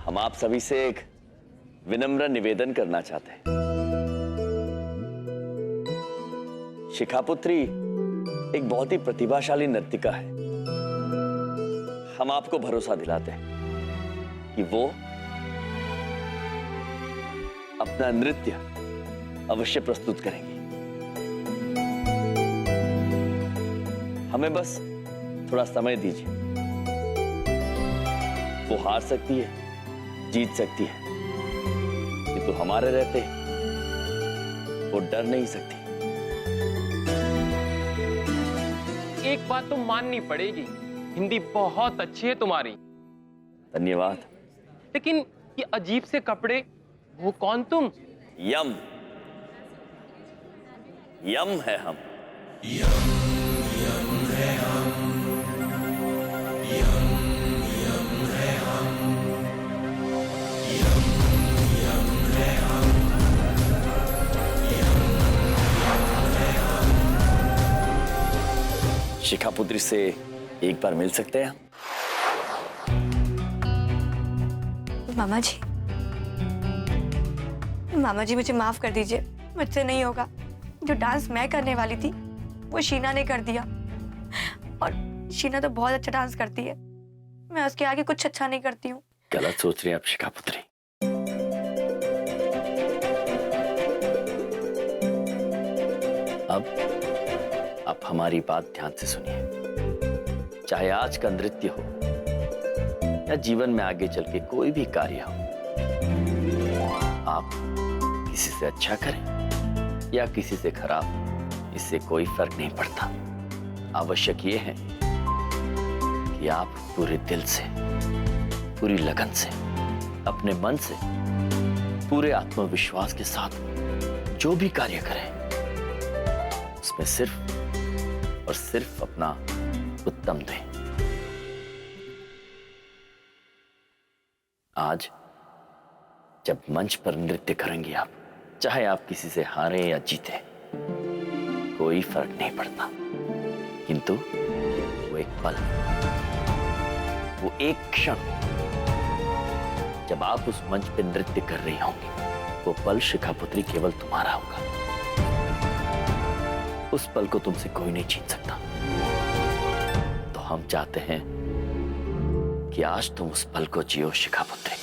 हम आप सभी से एक विनम्र निवेदन करना चाहते हैं। शिखापुत्री एक बहुत ही प्रतिभाशाली नर्तिका है। हम आपको भरोसा दिलाते हैं कि वो अपना नृत्य अवश्य प्रस्तुत करेंगी। हमें बस थोड़ा समय दीजिए। वो हार सकती है, जीत सकती है, किंतु हमारे रहते वो डर नहीं सकती। एक बात तो माननी पड़ेगी, हिंदी बहुत अच्छी है तुम्हारी। धन्यवाद। लेकिन ये अजीब से कपड़े, वो कौन तुम? यम यम है हम। शिखापुत्री से एक बार मिल सकते हैं? मामा जी मुझे माफ कर दीजिए, मुझसे नहीं होगा। जो डांस मैं करने वाली थी वो शीना ने कर दिया, और शीना तो बहुत अच्छा डांस करती है। मैं उसके आगे कुछ अच्छा नहीं करती हूँ। गलत सोच रही हैं आप शिखापुत्री। अब हमारी बात ध्यान से सुनिए। चाहे आज का नृत्य हो या जीवन में आगे चल के कोई भी कार्य हो, आप किसी से अच्छा करें या किसी से खराब, इससे कोई फर्क नहीं पड़ता। आवश्यक ये है कि आप पूरे दिल से, पूरी लगन से, अपने मन से, पूरे आत्मविश्वास के साथ जो भी कार्य करें उसमें सिर्फ और सिर्फ अपना उत्तम दें। आज जब मंच पर नृत्य करेंगे आप, चाहे आप किसी से हारे या जीते, कोई फर्क नहीं पड़ता, किंतु वो एक पल, वो एक क्षण जब आप उस मंच पर नृत्य कर रही होंगी, वो पल शिखापुत्री केवल तुम्हारा होगा। उस पल को तुमसे कोई नहीं छीन सकता। तो हम चाहते हैं कि आज तुम उस पल को जियो शिखापुत्री।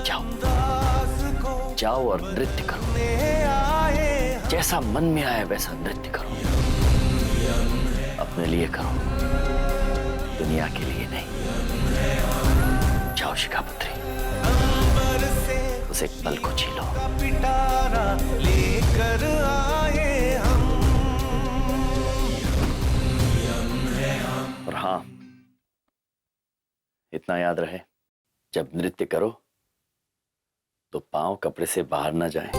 जाओ जाओ और नृत्य करो। जैसा मन में आए वैसा नृत्य करो। अपने लिए करो, दुनिया के लिए नहीं। जाओ शिखापुत्री, उस एक पल को जी लो। लेकर आए हम। और हाँ, इतना याद रहे, जब नृत्य करो तो पांव कपड़े से बाहर ना जाए,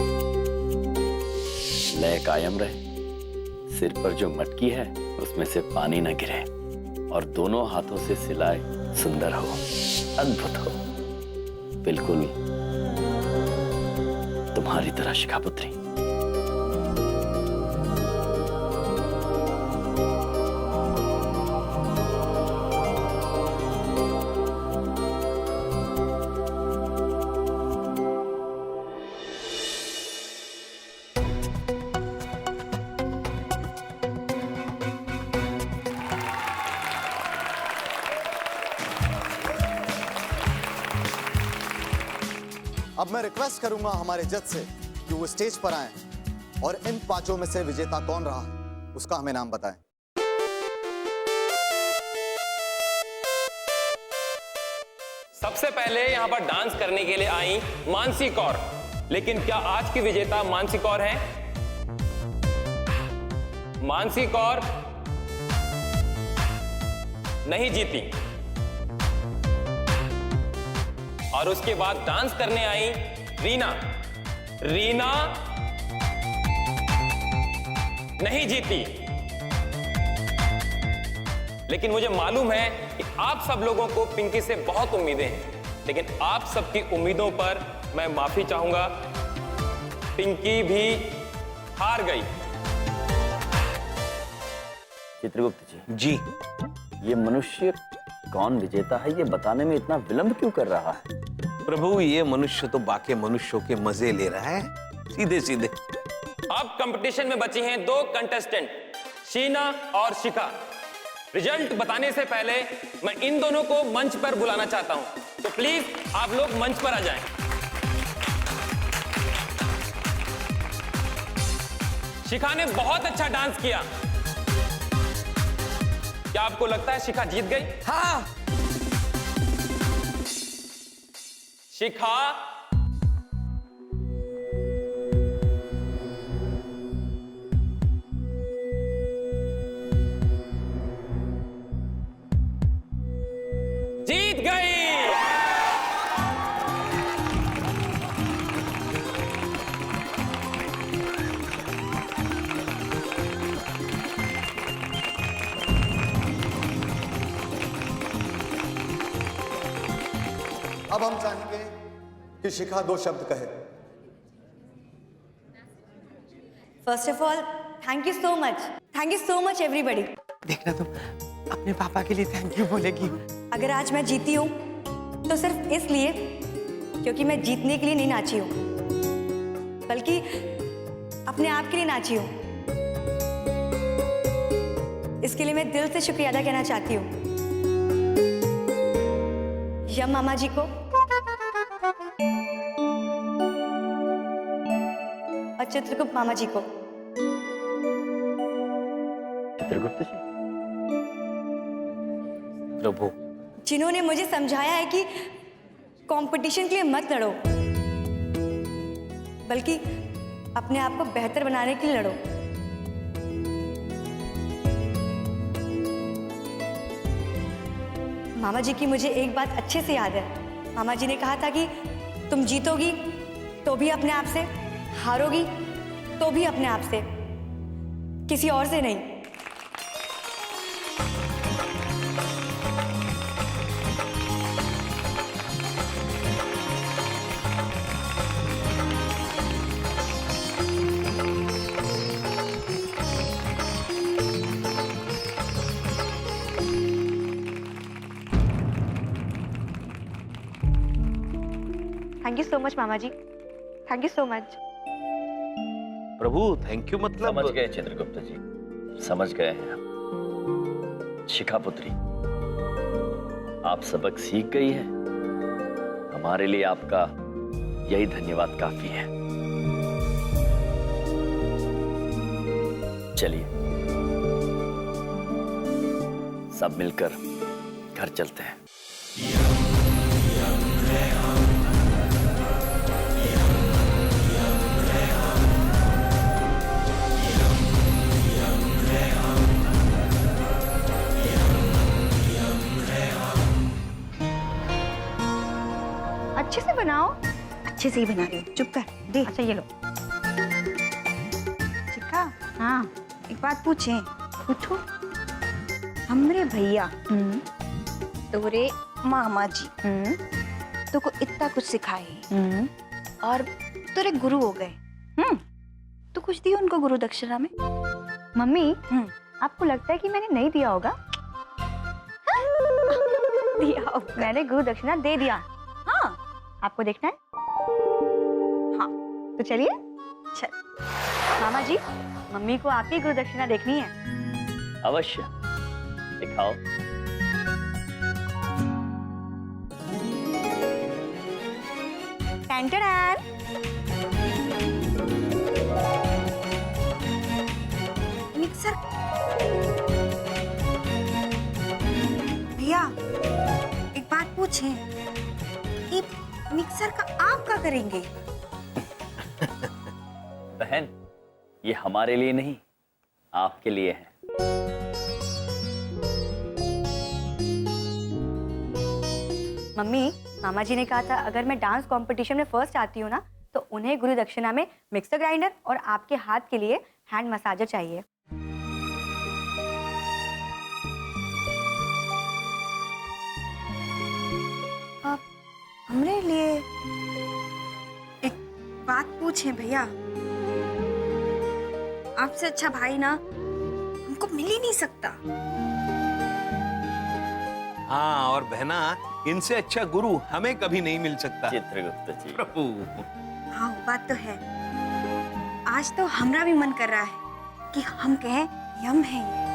लय कायम रहे, सिर पर जो मटकी है उसमें से पानी न गिरे, और दोनों हाथों से सिलाई सुंदर हो, अद्भुत हो, बिल्कुल तुम्हारी तरह शिखापुत्री। अब मैं रिक्वेस्ट करूंगा हमारे जज से कि वो स्टेज पर आएं और इन पांचों में से विजेता कौन रहा उसका हमें नाम बताएं। सबसे पहले यहाँ पर डांस करने के लिए आई मानसी कौर। लेकिन क्या आज की विजेता मानसी कौर है? मानसी कौर नहीं जीती। और उसके बाद डांस करने आई रीना। रीना नहीं जीती। लेकिन मुझे मालूम है कि आप सब लोगों को पिंकी से बहुत उम्मीदें हैं, लेकिन आप सबकी उम्मीदों पर मैं माफी चाहूंगा। पिंकी भी हार गई। चित्रगुप्त जी, ये मनुष्य कौन विजेता है ये बताने में इतना विलंब क्यों कर रहा है? प्रभु, ये मनुष्य तो बाकी मनुष्यों के मजे ले रहा है, सीधे सीधे। अब कंपटीशन में बची हैं 2 कंटेस्टेंट, शीना और शिखा। रिजल्ट बताने से पहले मैं इन दोनों को मंच पर बुलाना चाहता हूं, तो प्लीज आप लोग मंच पर आ जाएं। शिखा ने बहुत अच्छा डांस किया। क्या आपको लगता है शिखा जीत गई? हाँ। शिखा, जीत गई। अब हम चाहेंगे कि शिखा 2 शब्द कहे। First of all thank you so much everybody. देखना तुम अपने पापा के लिए थैंक यू बोलेगी। अगर आज मैं जीती हूँ तो सिर्फ इसलिए क्योंकि मैं जीतने के लिए नहीं नाची हूँ, बल्कि अपने आप के लिए नाची हूँ। इसके लिए मैं दिल से शुक्रिया अदा करना चाहती हूँ यम मामा जी को और चित्रगुप्त मामा जी को। चित्रगुप्त जी, प्रभु, जिन्होंने मुझे समझाया है कि कंपटीशन के लिए मत लड़ो, बल्कि अपने आप को बेहतर बनाने के लिए लड़ो। मामा जी की मुझे एक बात अच्छे से याद है। मामा जी ने कहा था कि तुम जीतोगी तो भी अपने आप से, हारोगी तो भी अपने आप से, किसी और से नहीं। थैंक यू सो मच मामा जी, thank you so much. Prabhu thank you मतलब? समझ गए चित्रगुप्त जी, समझ गए हैं हम। शिखा पुत्री, आप सबक सीख गई है। हमारे लिए आपका यही धन्यवाद काफी है। चलिए सब मिलकर घर चलते हैं। अच्छे से बनाओ। अच्छे से ही बना रही हूँ, चुप कर दे। अच्छा ये लो। चिक्का, हाँ एक बात पूछें? पूछो। हमरे भैया तोरे मामा जी तो को इतना कुछ सिखाए और तोरे गुरु हो गए, तो कुछ दिया उनको गुरु दक्षिणा में? मम्मी आपको लगता है कि मैंने नहीं दिया होगा? दिया होगा। मैंने गुरु दक्षिणा दे दिया। हाँ, आपको देखना है? हाँ तो चलिए। चल। मामा जी, मम्मी को आपकी गुरु दक्षिणा देखनी है। अवश्य, दिखाओ। टैन-टैन। मिक्सर। भैया एक बात पूछें, ये मिक्सर का आप क्या करेंगे? बहन, ये हमारे लिए नहीं, आपके लिए है। मम्मी, मामा जी ने कहा था अगर मैं डांस कंपटीशन में फर्स्ट आती हूँ ना तो उन्हें गुरु दक्षिणा में मिक्सर ग्राइंडर और आपके हाथ के लिए हैंड मसाजर चाहिए। आप हमरे लिए एक बात पूछें भैया? आपसे अच्छा भाई ना हमको मिल ही नहीं सकता। हाँ, और बहना, इनसे अच्छा गुरु हमें कभी नहीं मिल सकता। चित्रगुप्त जी, प्रभु। हाँ बात तो है। आज तो हमरा भी मन कर रहा है कि हम कहें यम है ये।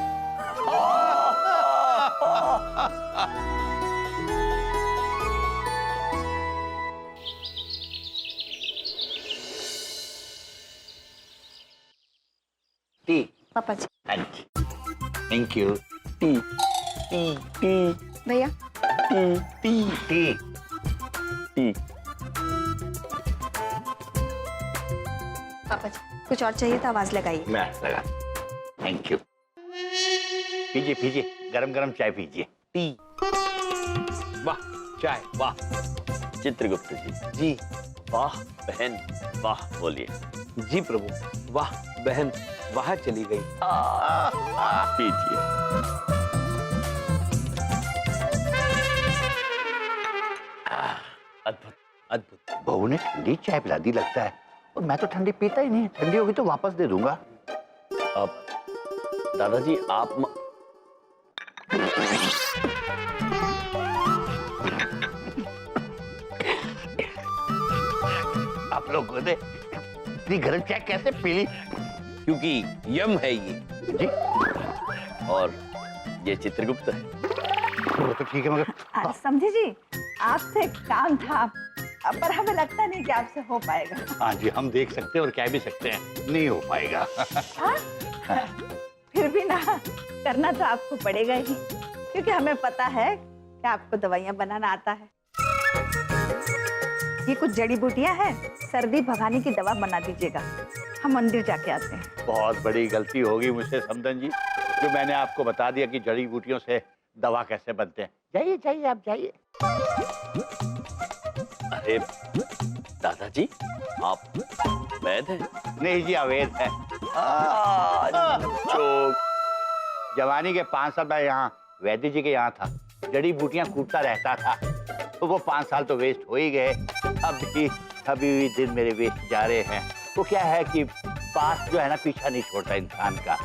टी। पापा ji. Thank you. Tea tea tea भैया टी टी टी टी। पापा जी कुछ और चाहिए तो आवाज लगाइए। मैं लगा। Thank you. पीजिए पीजिए, गरम गरम चाय पीजिए। टी। वाह चाय, वाह। चित्रगुप्त जी, जी वाह बहन वाह बोलिए। जी प्रभु, वाह बहन वाह चली गई। पीजिए। अद्भुत अद्भुत। बहू ने ठंडी चाय पिला दी लगता है, और मैं तो ठंडी पीता ही नहीं। ठंडी होगी तो वापस दे दूंगा। अब दादाजी आप आप लोगों ने इतनी गरम चाय कैसे पी ली? क्योंकि यम है ये। जी और ये चित्रगुप्त है। वो तो ठीक है, मगर समझी जी, आपसे काम था, पर हमें लगता नहीं कि आपसे हो पाएगा। हाँ जी, हम देख सकते हैं और कह भी सकते हैं, नहीं हो पाएगा। फिर भी ना, करना तो आपको पड़ेगा ही, क्योंकि हमें पता है कि आपको दवाइयाँ बनाना आता है। ये कुछ जड़ी बूटियाँ हैं, सर्दी भगाने की दवा बना दीजिएगा। हम मंदिर जाके आते हैं। बहुत बड़ी गलती होगी मुझसे समधन जी, जो मैंने आपको बता दिया कि जड़ी बूटियों से दवा कैसे बनते हैं। जाइए जाइए, आप जाइए। अरे दादाजी आप वैद हैं? नहीं जी, अवैध है। चोक। जवानी के 5 साल मैं यहाँ वैद्य जी के यहाँ था, जड़ी बूटियां कूटता रहता था, तो वो 5 साल तो वेस्ट हो ही गए। अभी भी दिन मेरे वेस्ट जा रहे हैं। तो क्या है कि पास जो है ना, पीछा नहीं छोड़ता इंसान का।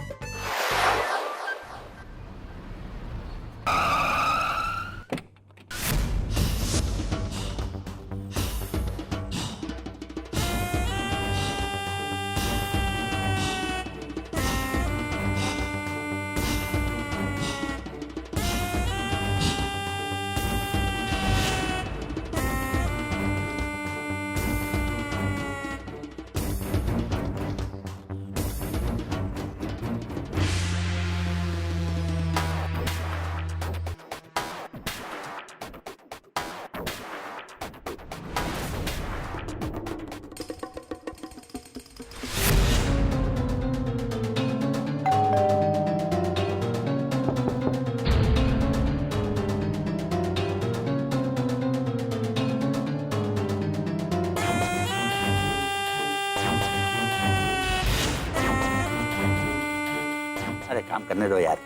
अरे काम करने दो यार।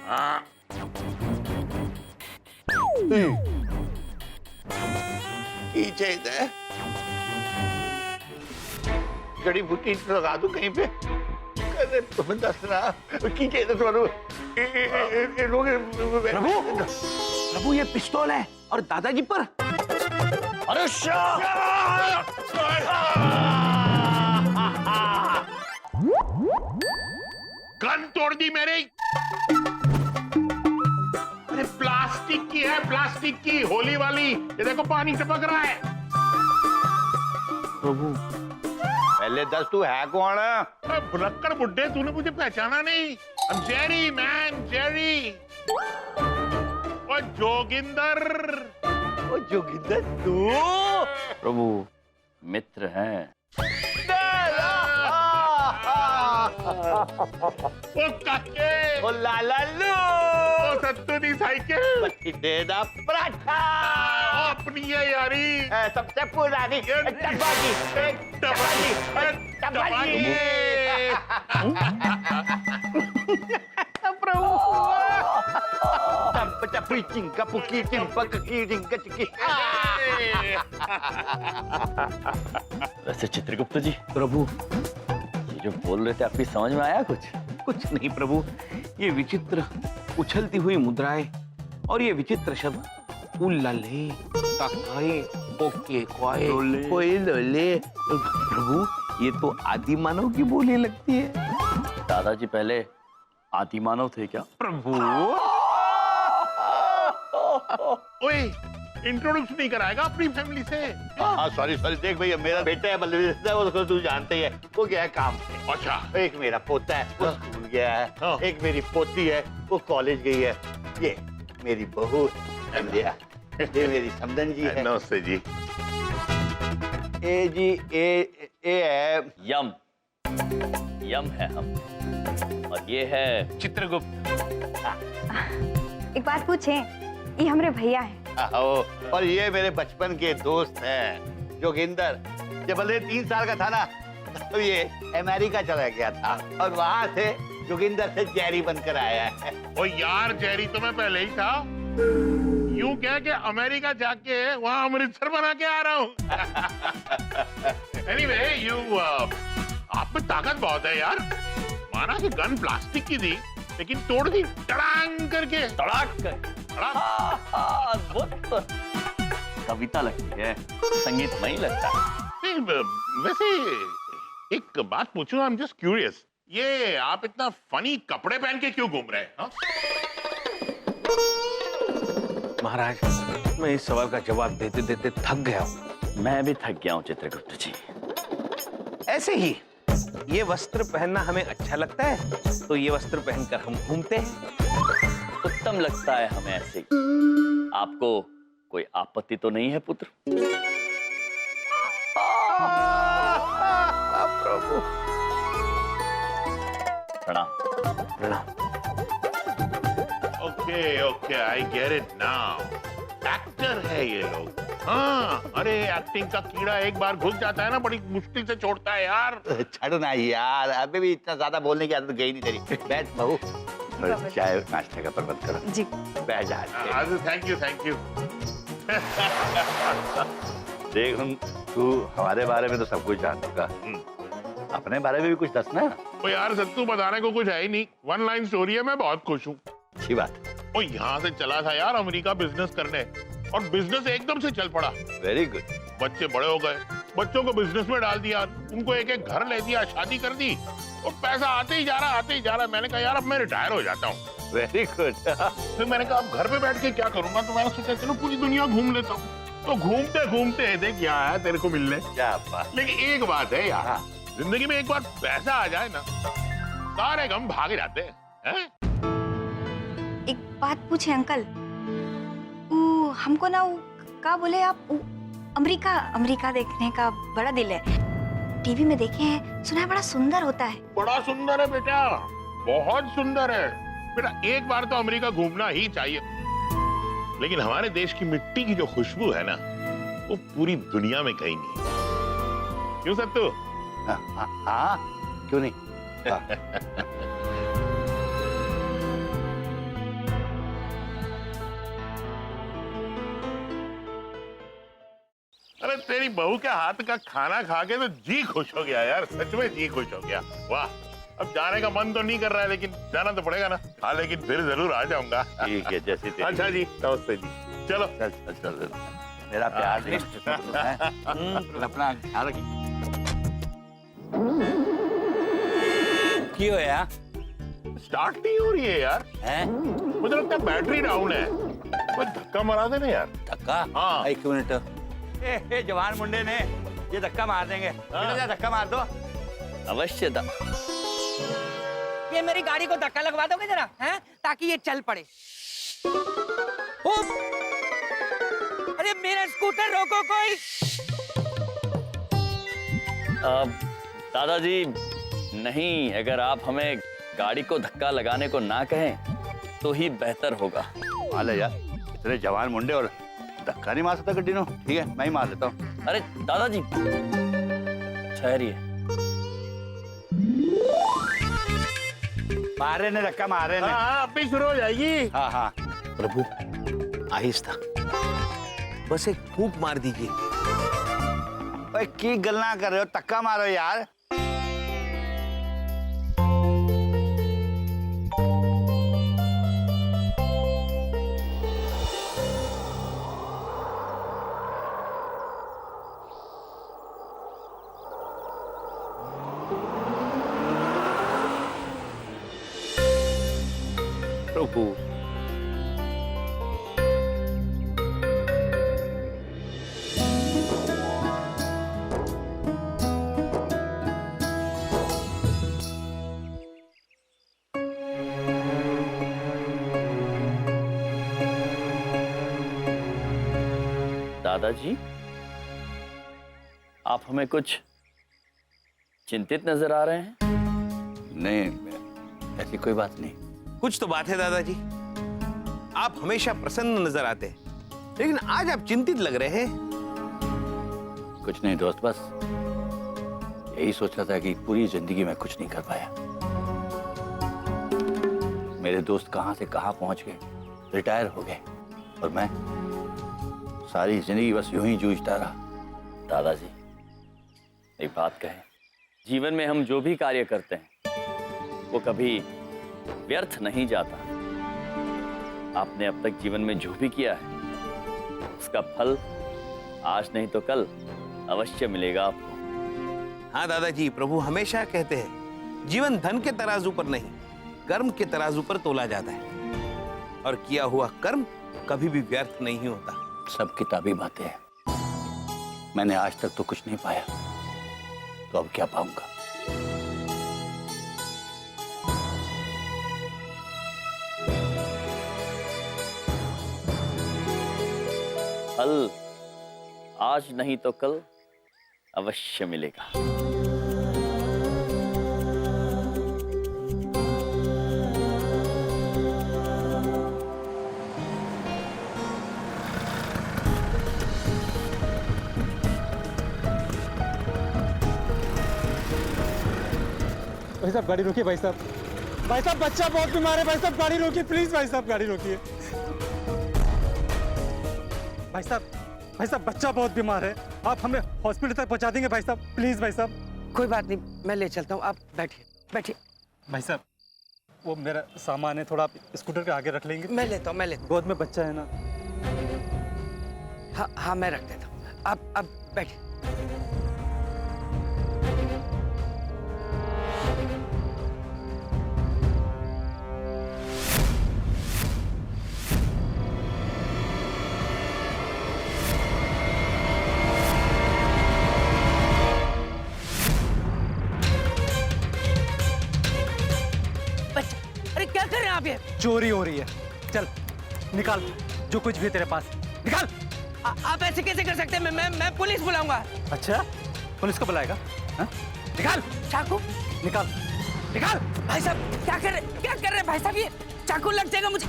जड़ी बूटी लगा दो कहीं पे। अरे तुम्हें दसना कीजिए तो प्रभु, प्रभु ये पिस्तौल है, और दादाजी पर। अरे गन तोड़ दी मेरी। अरे प्लास्टिक की है, प्लास्टिक की, होली वाली। ये देखो पानी टपक रहा है। प्रभु पहले दस तू है कौन? भुलक्कड़ बुड्ढे, तूने मुझे पहचाना नहीं? I'm Jerry man, Jerry. और जोगिंदर। ओ जोगिंदर तू? प्रभु मित्र हैं। ओ काके। ओ लालालू। ओ सत्तू दी साइकिल। देदा पराठा। अपनी है यारी। सबसे पुरानी टपाकी। टपाकी। टपी चिंका पुकी चिंपक की रिंका चिकी। वैसे चित्रगुप्त जी, प्रभु ये जो बोल रहे थे आपकी समझ में आया कुछ? कुछ नहीं प्रभु, ये विचित्र उछलती हुई मुद्राएं और ये विचित्र शब्द उल्लले तकाए ओके कोए कोई लोले। प्रभु ये तो आदि मानव की बोली लगती है। दादाजी पहले आदि मानव थे क्या? प्रभु ओए इंट्रोड्यूस नहीं कराएगा अपनी फैमिली से? हाँ सॉरी सॉरी, देख भैया मेरा बेटा है बलवीर, उसको तू जानते ही है, वो गया है काम पे। अच्छा। एक मेरा पोता है वो स्कूल गया है, हाँ। एक मेरी पोती है वो कॉलेज गई है, ये मेरी बहू संध्या, ये मेरी समदन जी है। नमस्ते जी। ए जी ए है यम, यम है हम, और ये है चित्रगुप्त। एक बात पूछें, ये हमारे भैया हैं। और ये मेरे बचपन के दोस्त हैं जोगिंदर। जब बलदेव 3 साल का था ना तो ये अमेरिका चला गया था और वहां से जोगिंदर से जेरी बनकर आया है। ओ यार जेरी तो मैं पहले ही था, यूं कह के अमेरिका जाके वहां अमृतसर बना के आ रहा हूँ। एनीवे यू आप में ताकत बहुत है यार। माना कि गन प्लास्टिक की थी लेकिन तोड़ दी टड़ांग करके। तड़ाक कर। अद्भुत। कविता लगती है, संगीतमय लगता है। वैसे एक बात पूछूं, आई एम जस्ट क्यूरियस, ये आप इतना फनी कपड़े पहन के क्यों घूम रहे हैं? हाँ? महाराज मैं इस सवाल का जवाब देते देते थक गया हूँ। मैं भी थक गया हूँ चित्रगुप्त जी। ऐसे ही ये वस्त्र पहनना हमें अच्छा लगता है तो ये वस्त्र पहनकर हम घूमते हैं। उत्तम लगता है हमें ऐसे ही। आपको कोई आपत्ति तो नहीं है पुत्र? प्रभु प्रणाम। प्रणाम। Okay okay I get it now. Actor है ये लोग। हाँ, अरे एक्टिंग का कीड़ा एक बार घुस जाता है ना बड़ी मुश्किल से छोड़ता है यार। छड़ ना यार, अभी भी इतना ज्यादा बोलने की आदत गई नहीं तेरी। बैठ बहू, चाय नाश्ते का प्रबंध करो। जी। बैठ जा। Thank you thank you. देख तू हमारे बारे में तो सब कुछ जान चुका, अपने बारे में भी कुछ दसना। ओ यार सत्तू बताने को कुछ है ही नहीं, 1 लाइन स्टोरी है, मैं बहुत खुश हूँ। अच्छी बात। ओ यहाँ से चला था यार अमेरिका बिजनेस करने और बिजनेस एकदम से चल पड़ा। Very good. बच्चे बड़े हो गए, बच्चों को बिजनेस में डाल दिया, उनको एक एक घर ले दिया, शादी कर दी और पैसा आते ही जा रहा आते ही जा रहा। मैंने कहा यार अब मैं रिटायर हो जाता हूँ। Very good. फिर मैंने कहा अब घर पे बैठ के क्या करूंगा, तो मैंने सोचा चलो पूरी दुनिया घूम लेता हूँ। तो घूमते घूमते देख यहाँ आया तेरे को मिलने। क्या बात। लेकिन एक बात है यार, जिंदगी में एक बार पैसा आ जाए ना सारे गम भाग जाते हैं। एक बात पूछे अंकल, हमको ना क्या बोले आप, अमेरिका देखने का बड़ा दिल है। टीवी में देखे हैं, सुना है बड़ा सुंदर होता है। बड़ा सुंदर है बेटा, बहुत सुंदर है बेटा। एक बार तो अमेरिका घूमना ही चाहिए। लेकिन हमारे देश की मिट्टी की जो खुशबू है ना वो पूरी दुनिया में कहीं नहीं। क्यों सत्तू? हाँ क्यों नहीं। अरे तेरी बहू के हाथ का खाना खा के तो जी खुश हो गया यार, सच में जी खुश हो गया। वाह, अब जाने का मन तो नहीं कर रहा है लेकिन जाना तो पड़ेगा ना। हाँ लेकिन फिर जरूर आ जाऊंगा। ठीक है, जैसे तेरी। अच्छा जी, नमस्ते जी। चलो चल चल चल, मेरा प्यार नहीं अपना ख्याल रखिए। क्यों है यार? स्टार्ट नहीं हो रही है यार। हैं? मुझे लगता है बैटरी डाउन है। कोई धक्का मारा दे ना यार। धक्का? हाँ। एक मिनट। ए, जवान मुंडे ने ये धक्का मार देंगे। धक्का मार दो। अवश्य दा। ये मेरी गाड़ी को धक्का लगवा दोगे जरा, हैं? ताकि ये चल पड़े। अरे मेरा स्कूटर रोको कोई। दादाजी नहीं, अगर आप हमें गाड़ी को धक्का लगाने को ना कहें तो ही बेहतर होगा। मान ले यार, इतने जवान मुंडे और धक्का नहीं मार सकता गड्डी नो। ठीक है, मैं ही मार लेता हूँ। अरे दादाजी ठहरिए। मार रहे ने धक्का मार रहे ने। हाँ, अब भी शुरू हो जाएगी। हाँ हाँ। प्रभु आहिस्ता, बस एक फूंक मार दीजिए। ओए की गलना कर रहे हो, धक्का मारो यार। प्रभु। दादाजी, आप हमें कुछ चिंतित नजर आ रहे हैं। नहीं, ऐसी कोई बात नहीं। कुछ तो बात है दादाजी। आप हमेशा प्रसन्न नजर आते हैं, लेकिन आज आप चिंतित लग रहे हैं। कुछ नहीं दोस्त, बस यही सोच रहा था कि पूरी जिंदगी में कुछ नहीं कर पाया। मेरे दोस्त कहां से कहां पहुंच गए, रिटायर हो गए, और मैं सारी जिंदगी बस यूं ही जूझता रहा। दादाजी, एक बात कहें, जीवन में हम जो भी कार्य करते हैं वो कभी व्यर्थ नहीं जाता। आपने अब तक जीवन में जो भी किया है उसका फल आज नहीं तो कल अवश्य मिलेगा आपको। हाँ दादाजी, प्रभु हमेशा कहते हैं जीवन धन के तराजू पर नहीं, कर्म के तराजू पर तोला जाता है, और किया हुआ कर्म कभी भी व्यर्थ नहीं होता। सब किताबी बातें हैं। मैंने आज तक तो कुछ नहीं पाया, तो अब क्या पाऊंगा? फल आज नहीं तो कल अवश्य मिलेगा। भाई साहब गाड़ी रोकिए, भाई साहब। भाई साहब बच्चा बहुत बीमार है, भाई साहब गाड़ी रोकिए प्लीज, भाई साहब गाड़ी रोकिए। भाई साहब बच्चा बहुत बीमार है, आप हमें हॉस्पिटल तक पहुंचा देंगे भाई साहब, प्लीज भाई साहब। कोई बात नहीं, मैं ले चलता हूँ, आप बैठिए बैठिए। भाई साहब वो मेरा सामान है, थोड़ा आप स्कूटर के आगे रख लेंगे? मैं लेता हूँ, मैं लेता हूँ। गोद में बच्चा है ना। हाँ मैं रख देता हूँ, आप बैठिए। अरे क्या कर रहे हैं आप? ये चोरी हो रही है, चल निकाल जो कुछ भी है तेरे पास, निकाल। आप ऐसे कैसे कर सकते हैं? मैं पुलिस बुलाऊंगा। अच्छा, पुलिस को बुलाएगा? हाँ? निकाल चाकू, निकाल निकाल। भाई साहब क्या कर रहे हैं भाई साहब? ये चाकू लग जाएगा मुझे।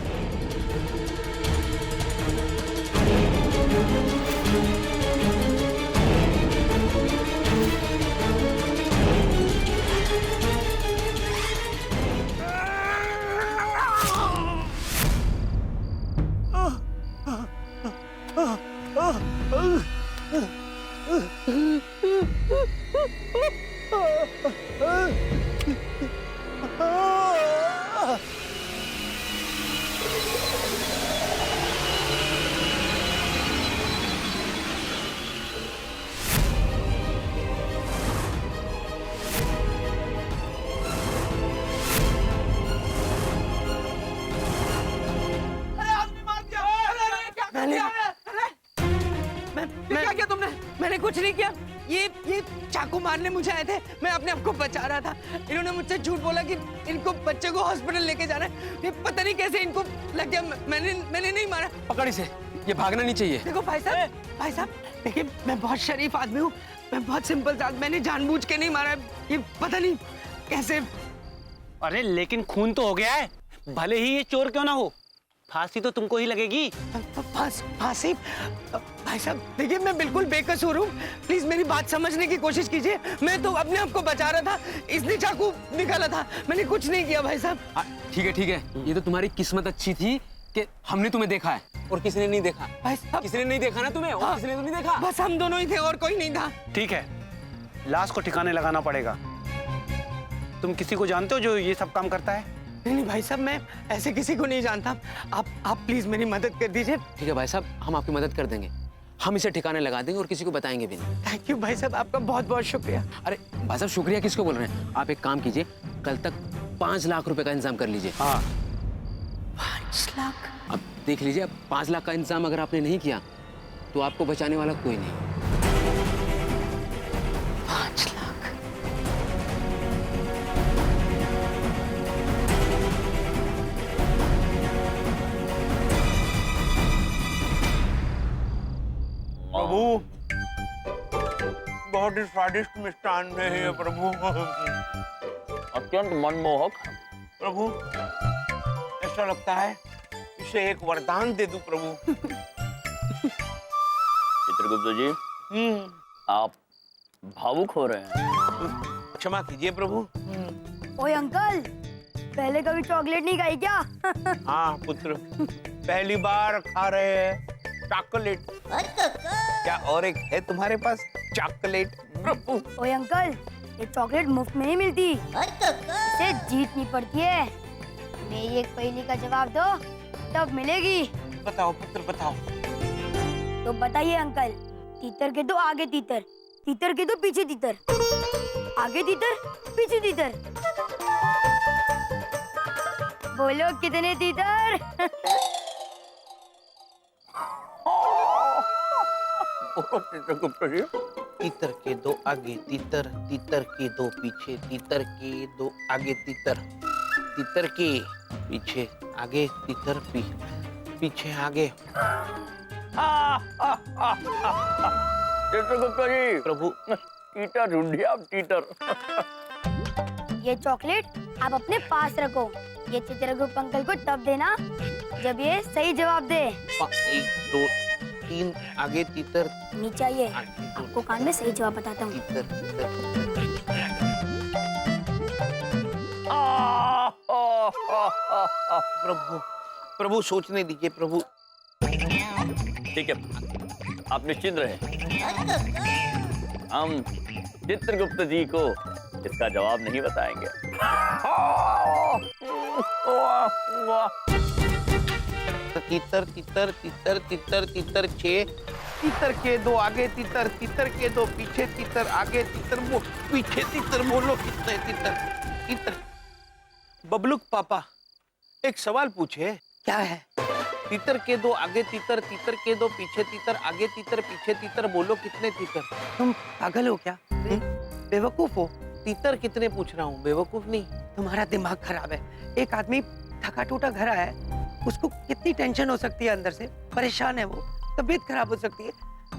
क्या किया तुमने? मैंने कुछ नहीं किया। ये चाकू मारने मुझे आए थे, मैं अपने आप को बचा रहा था। इन्होंने मुझसे झूठ बोला कि इनको बच्चे को हॉस्पिटल लेके जाना है। ये पता नहीं कैसे इनको लग गया। मैंने नहीं मारा। पकड़ इसे, ये भागना नहीं चाहिए। देखो भाई साहब देखिए, मैं बहुत शरीफ आदमी हूँ, मैं बहुत सिंपल सा, मैंने जानबूझ के नहीं मारा। ये पता नहीं कैसे। अरे लेकिन खून तो हो गया है, भले ही ये चोर क्यों ना हो, फांसी तो तुमको ही लगेगी। फांसी? भाई साहब देखिए, मैं बिल्कुल बेकसूर हूँ, प्लीज मेरी बात समझने की कोशिश कीजिए। मैं तो अपने आप को बचा रहा था, इसने चाकू निकाला था, मैंने कुछ नहीं किया भाई साहब। ठीक है, ये तो तुम्हारी किस्मत अच्छी थी कि हमने तुम्हें देखा है और किसी ने नहीं देखा। भाई साहब किसी ने नहीं देखा ना तुम्हें, और किसी ने तो नहीं देखा। बस हम दोनों ही थे और कोई नहीं था। ठीक है, लाश को ठिकाने लगाना पड़ेगा। तुम किसी को जानते हो जो ये सब काम करता है? नहीं भाई साहब, मैं ऐसे किसी को नहीं जानता। आप प्लीज मेरी मदद कर दीजिए। ठीक है भाई साहब, हम आपकी मदद कर देंगे, हम इसे ठिकाने लगा देंगे और किसी को बताएंगे भी नहीं। थैंक यू भाई साहब, आपका बहुत बहुत शुक्रिया। अरे भाई साहब शुक्रिया किसको बोल रहे हैं? आप एक काम कीजिए, कल तक 5 लाख रुपए का इंतजाम कर लीजिए। हाँ 5 लाख? अब देख लीजिए, अब 5 लाख का इंतजाम अगर आपने नहीं किया तो आपको बचाने वाला कोई नहीं। 5 लाख। प्रभु, बहुत ही स्वादिष्ट मिष्टान है ये प्रभु। अत्यंत मनमोहक। प्रभु, ऐसा लगता है इसे एक वरदान दे दूं प्रभु। चित्रगुप्त जी, आप भावुक हो रहे हैं। क्षमा कीजिए प्रभु। ओए अंकल, पहले कभी चॉकलेट नहीं खाई क्या? हाँ पुत्र, पहली बार खा रहे हैं चॉकलेट। क्या और एक है तुम्हारे पास चॉकलेट? प्रभु, ओए अंकल, ये चॉकलेट मुफ्त में नहीं मिलती, इसे जीतनी पड़ती है। मेरी एक पहेली का जवाब दो, तब मिलेगी। बताओ पुत्र, बताओ। तो बताइए अंकल, तीतर के दो आगे तीतर, तीतर के दो पीछे तीतर, आगे तीतर पीछे तीतर, बोलो कितने तीतर? चित्रगुप्त जी, तीतर के दो आगे तीतर, तीतर के दो पीछे, तीतर के दो आगे तीतर, तीतर के पीछे आगे तीतर, पीछे आगे। चित्रगुप्त जी, प्रभु, टीटर ढूंढिए आप, टीटर। ये चॉकलेट आप अपने पास रखो, ये चित्रगुप्त अंकल को तब देना जब ये सही जवाब दे। 1 2 3 आगे तीतर, नीचे आइए, आपको कान में सही जवाब बताता हूँ। तीतर, तीतर। प्रभु, प्रभु सोचने दीजिए प्रभु। ठीक है, आप निश्चिंत रहे, हम चित्रगुप्त जी को इसका जवाब नहीं बताएंगे। तीतर, तीतर, तीतर, तीतर, तीतर 6, तीतर के दो आगे तीतर, तीतर के दो पीछे तीतर, आगे तीतर, वो पीछे तीतर, बोलो कितने तीतर? तीतर। बबलूक पापा, एक सवाल पूछे। क्या है? तीतर के दो आगे तीतर, तीतर के दो पीछे तीतर, आगे तीतर, पीछे तीतर, बोलो कितने तीतर? तुम पागल हो क्या? बेवकूफ हो? तीतर कितने पूछ रहा हूँ, बेवकूफ नहीं। तुम्हारा दिमाग खराब है। एक आदमी थका टूटा घर आया है, उसको कितनी टेंशन हो सकती है, अंदर से परेशान है, वो तबीयत खराब हो सकती है।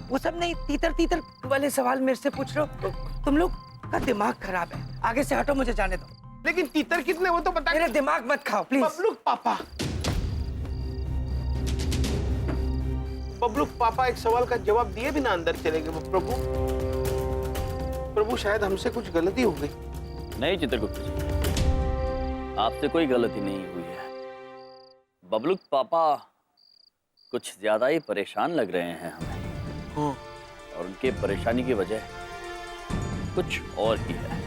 वो सब नहीं, तीतर तीतर वाले सवाल मेरे से पूछ रहे हो। तुम लोग का दिमाग खराब है। आगे से हटो, मुझे जाने दो। लेकिन तीतर कितने वो तो बता। मेरा दिमाग मत खाओ प्लीज। बबलूक पापा, बबलूक पापा एक सवाल का जवाब दिए बिना अंदर चले गए। प्रभु, प्रभु शायद हमसे कुछ गलती हो गई। नहीं चित्रगुप्त जी, आपसे कोई गलती नहीं हुई है। बबलूक पापा कुछ ज्यादा ही परेशान लग रहे हैं हमें। और उनके परेशानी की वजह कुछ और ही है।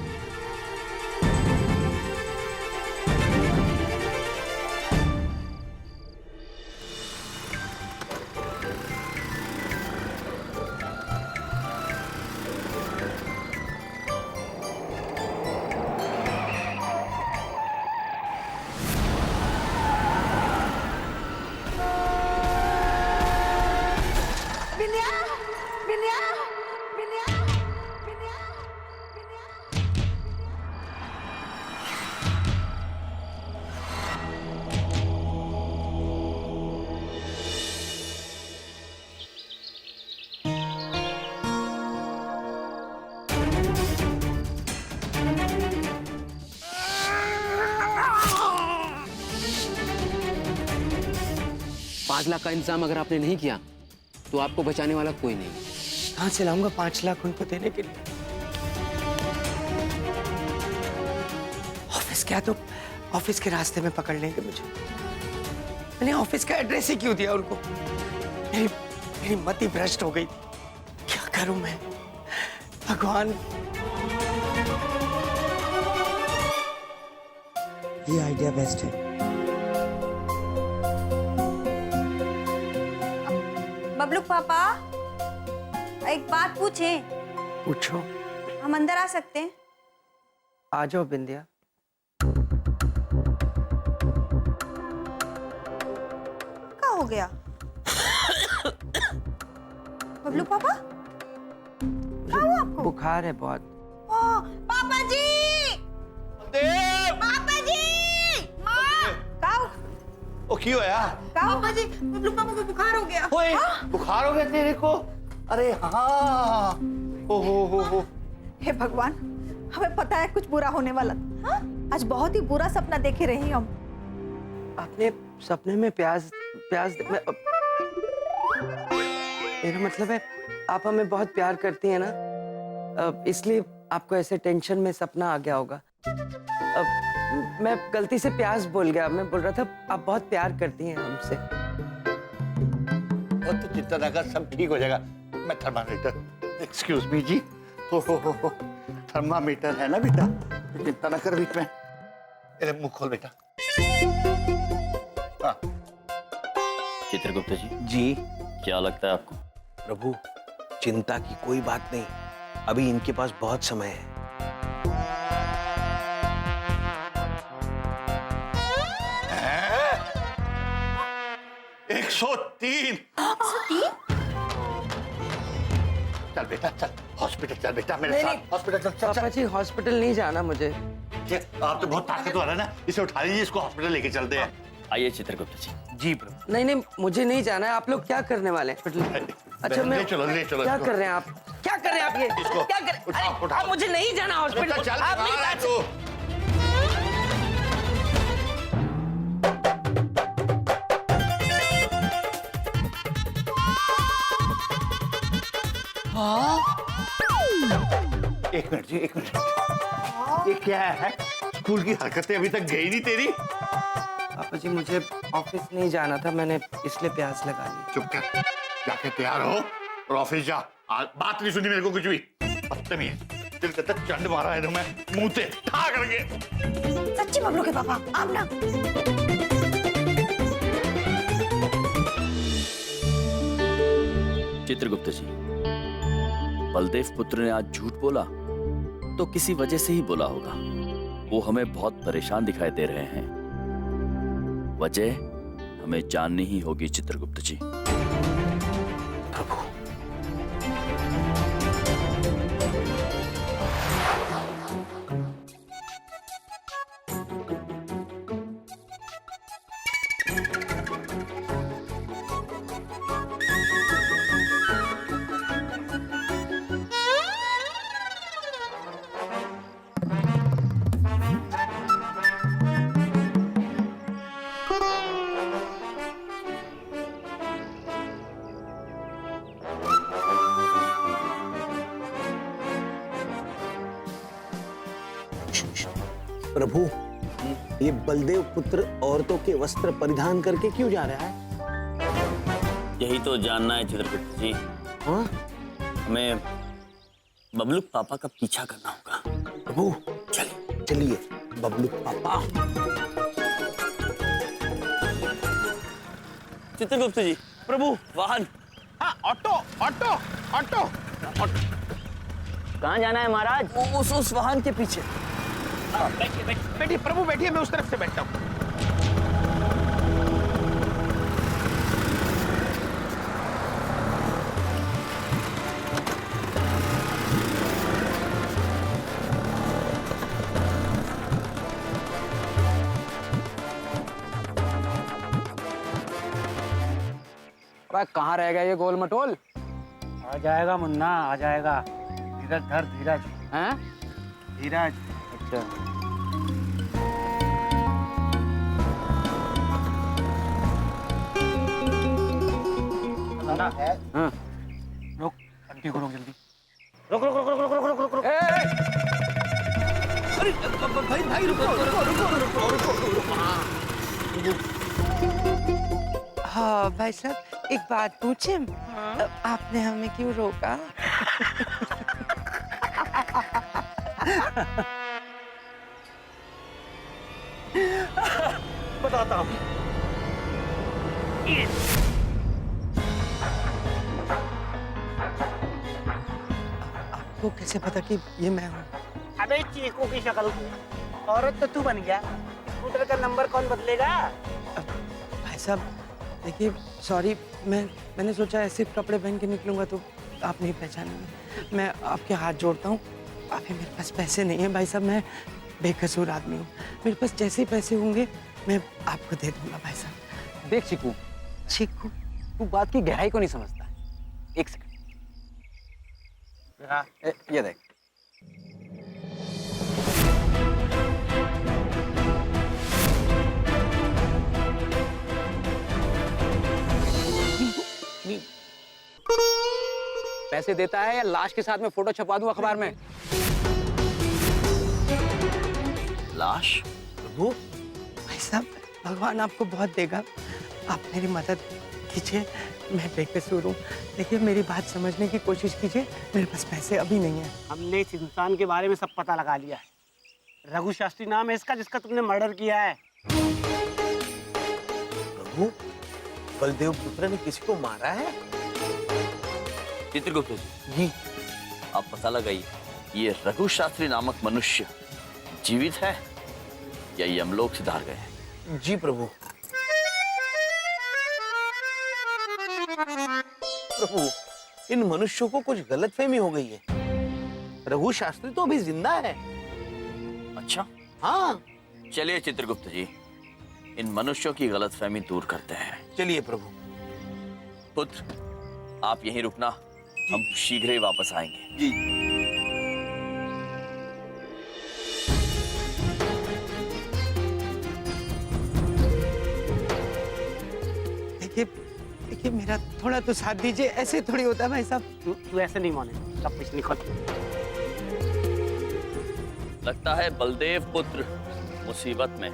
पाँच लाख का इंतजाम अगर आपने नहीं किया तो आपको बचाने वाला कोई नहीं। कहाँ से लाऊंगा 5 लाख उनको देने के लिए? ऑफिस क्या, तो ऑफिस के रास्ते में पकड़ लेंगे मुझे। मैंने ऑफिस का एड्रेस ही क्यों दिया उनको? मेरी मति भ्रष्ट हो गई थी। क्या करूं मैं भगवान? ये आइडिया बेस्ट है। बबलू पापा, एक बात पूछें? पूछो। हम अंदर आ सकते हैं? आ जाओ बिंदिया। गया? बबलू पापा, क्या हुआ आपको? बुखार है बहुत। पापा जी! पापा जी! माँ! ओ क्यों है? पापा जी, बबलू पापा को बुखार हो गया। ओए, बुखार हो गया तेरे को? अरे हाँ। हो। हे भगवान, हमें पता है कुछ बुरा होने वाला था। हाँ? आज बहुत ही बुरा सपना देखे रहे हैं हम। आपने सपने में प्याज मेरा मतलब है आप हमें बहुत प्यार करती हैं ना, इसलिए आपको ऐसे टेंशन में सपना आ गया होगा। मैं गलती से प्याज बोल गया, मैं बोल रहा था आप बहुत प्यार करती हैं हमसे। तो चिंता ना कर, सब ठीक हो जाएगा। मैं थर्मामीटर, एक्सक्यूज मी जी, हो थर्मामीटर है ना बेटा, चिंता ना कर। बीच में अरे मुंह खोल बेटा। हाँ। चित्रगुप्त जी क्या लगता है आपको? प्रभु, चिंता की कोई बात नहीं, अभी इनके पास बहुत समय है। 103। चल बेटा चल, हॉस्पिटल चल बेटा, मेरे साथ हॉस्पिटल चल। पापा जी हॉस्पिटल नहीं जाना मुझे। आप तो बहुत ताकतवर है ना, इसे उठा लीजिए, इसको हॉस्पिटल लेके चलते हैं। आइए चित्रगुप्त जी। जी प्रभु। नहीं, मुझे नहीं जाना है। आप लोग क्या करने वाले हैं हॉस्पिटल? अच्छा मैं ले चलो क्या कर रहे हैं आप? क्या कर रहे हैं आप? ये क्या कर रहे हैं? आप मुझे नहीं जाना हॉस्पिटल। आप मेरी बात एक मिनट जी, एक मिनट। ये क्या है? स्कूल की हरकतें अभी तक गई नहीं तेरी? पापा जी मुझे ऑफिस नहीं जाना था, मैंने इसलिए प्यास लगा ली। चुप कर, जाके तैयार हो और ऑफिस जा। बात नहीं सुनी मेरे को कुछ भी। बदतमीज, दिल कहता चंड मारा है तुम्हें मुंह से ठा करके। सच्ची बबलू के पापा, आप ना। चित्रगुप्त जी, बलदेव पुत्र ने आज झूठ बोला तो किसी वजह से ही बोला होगा। वो हमें बहुत परेशान दिखाई दे रहे हैं, वजह हमें जाननी ही होगी चित्रगुप्त जी। प्रभु, ये बलदेव पुत्र औरतों के वस्त्र परिधान करके क्यों जा रहा है? यही तो जानना है चित्रगुप्त जी। हाँ? हमें बबलू पापा का पीछा करना होगा। प्रभु चलिए बबलू पापा। चित्रगुप्त जी। प्रभु वाहन। हाँ, ऑटो ऑटो ऑटो ऑटो। कहाँ जाना है महाराज? उस वाहन के पीछे। बैठिए प्रभु, बैठिए, मैं उस तरफ से बैठता हूँ। कहाँ रह गया ये गोल मटोल? आ जाएगा मुन्ना, आ जाएगा। धीरज धर, धीरज। हैं? धीरज। अच्छा। ना? हाँ। रुक, आंटी को रोक जल्दी। रुक रुक रुक रुक रुक रुक रुक रुक। अरे भाई रुको। हाँ भाई साहब, एक बात पूछे? आपने हमें क्यों रोका? बताता हूँ। आपको कैसे पता कि ये मैं हूँ? अबे चीकू की शक्ल, औरत तो तू बन गया, स्कूटर का नंबर कौन बदलेगा? भाई साहब देखिए सॉरी, मैंने सोचा ऐसे कपड़े पहन के निकलूंगा तो आप नहीं पहचानेंगे। मैं आपके हाथ जोड़ता हूँ। अभी मेरे पास पैसे नहीं है भाई साहब, मैं बेकसूर आदमी हूँ। मेरे पास जैसे ही पैसे होंगे मैं आपको दे दूंगा भाई साहब। देख चिकू, चिकू, तू बात की गहराई को नहीं समझता। एक सेकंड, ये देख। पैसे देता है या लाश के साथ में फोटो छपवा दूं अखबार में? लाश? प्रभु, भाई साहब भगवान आपको बहुत देगा, आप मेरी मदद कीजिए। मैं बेकसूर हूँ। देखिए मेरी बात समझने की कोशिश कीजिए, मेरे पास पैसे अभी नहीं है। हमने इस इंसान के बारे में सब पता लगा लिया है। रघु शास्त्री नाम है इसका, जिसका तुमने मर्डर किया है। प्रभु, बलदेव पुत्र ने किसी को मारा है? चित्रगुप्त जी, आप पता लगाइए ये रघु शास्त्री नामक मनुष्य जीवित है या यमलोक से धार गए हैं? जी प्रभु। प्रभु, इन मनुष्यों को कुछ गलतफहमी हो गई है। रघु शास्त्री तो अभी जिंदा है। अच्छा, हाँ। चलिए चित्रगुप्त जी, इन मनुष्यों की गलतफहमी दूर करते हैं। चलिए प्रभु। पुत्र, आप यहीं रुकना, हम शीघ्र ही वापस आएंगे। जी। देखिए मेरा थोड़ा तो साथ दीजिए, ऐसे थोड़ी होता है भाई साहब। तू ऐसे नहीं माने, सब कुछ निकल। लगता है बलदेव पुत्र मुसीबत में।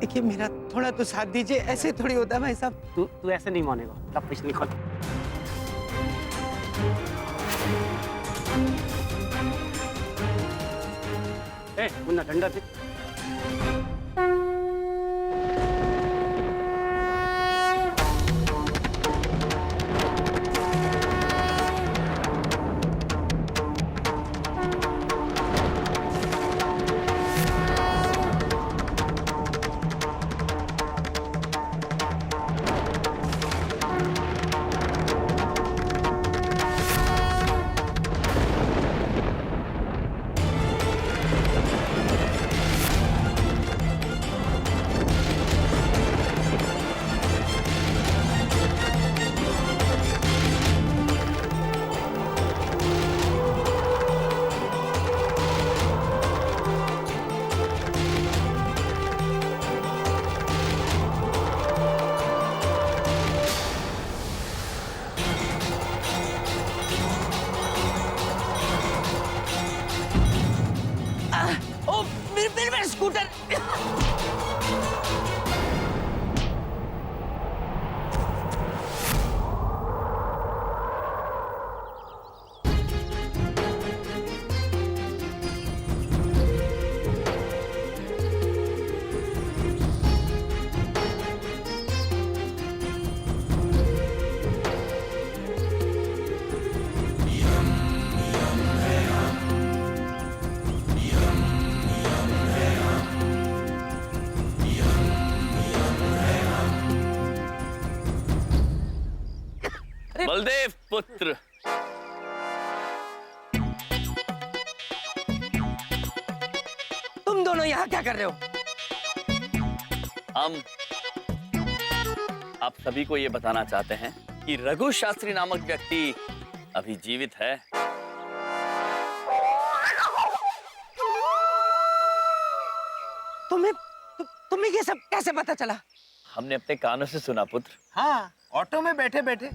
देखिए मेरा थोड़ा तो साथ दीजिए, ऐसे थोड़ी होता है भाई साहब। तू ऐसे नहीं मानेगा, सब कुछ निकल। मुन्ना डंडा दे। मेरा स्कूटर। बलदेव पुत्र, तुम दोनों यहाँ क्या कर रहे हो? हम आप सभी को ये बताना चाहते हैं कि रघु शास्त्री नामक व्यक्ति अभी जीवित है। तुम्हें ये सब कैसे पता चला? हमने अपने कानों से सुना पुत्र। हाँ, ऑटो में बैठे बैठे।